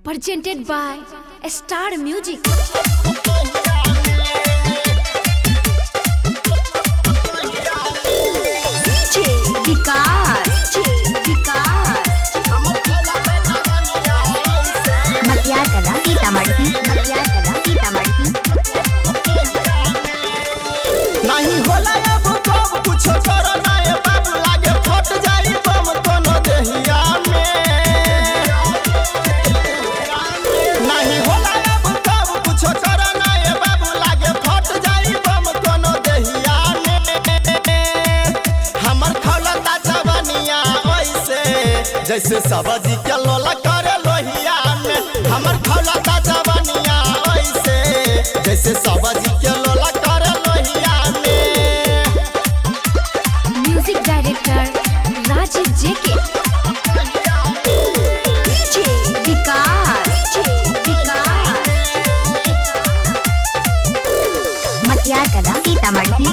presented by Star Music. DJ Vikas, मतियार कला सीतामढ़ी नहीं होला अब कब कुछ करो ना ए बाबू लागे फट जाई बम कोनो देहिया में। नहीं होला अब कब कुछ करो ना ए बाबू लागे फट जाई बम कोनो देहिया में। हमर खौलता जवानिया ओइसे जैसे सब्जी के लोला करे लोहिया में। हमर खौलता जवानिया ओइसे जैसे सब्जी के लोला करे लोहिया में। Music Director Rajiv JK. DJ Vikas, मतियार कला सीतामढ़ी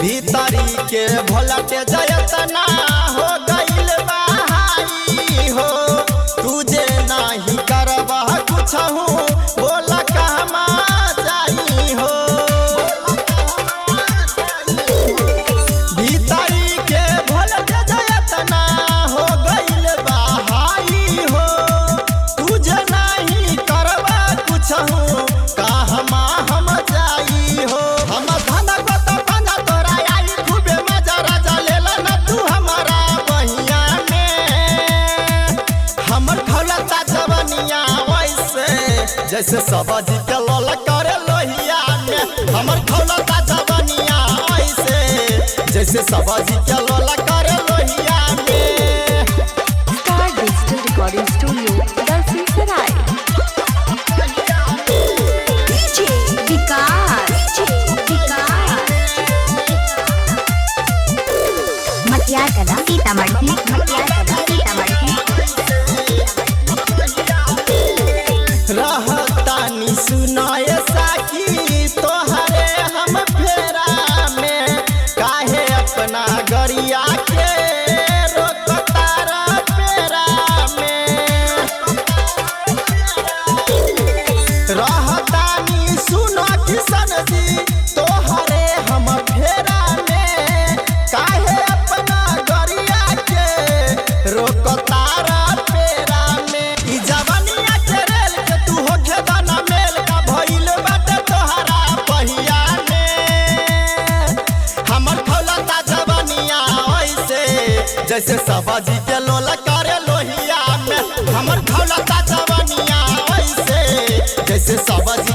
भीतरी के भोलटे जयतना हो गइल बा हाई हो। तुझे नाही करबा कुछ हो बोला कहमा जाई हो। भीतरी के भोलटे जयतना हो गइल बा हाई हो। तुझे नाही करबा कुछ हो कहमा हम जाई हो। हम धन गत बंदा तोरा आई खूबे मजा राजा लेला ना तू हमारा बहिया में। हमर खौलता जवानिया वैसे जैसे सब्जी के लोला करे लोहिया में। हमर खौलता जवानिया वैसे जैसे सब्जी के लोला करे लोहिया में। Star Digital Recording Studio, Dalsingsarai. DJ Vikas, मतियार कला सीतामढ़ी रहतानी सुनाए साकी तोहरे हम फेरा में। काहे अपना गरिया के रोकतारा पेरा में। रहतानी सुनो किशन जी तोहरे हम फेरा में। काहे अपना गरिया के रोकतारा पेरा में। ई जवानिया के रेल के तू होखे दाना मेल का भइल बाटे तोहरा पहिया में। हमर खौलता जवानिया ओइसे जैसे सब्जी के लोला करे लोहिया में। हमर खौलता जवानिया ओइसे जैसे सब्जी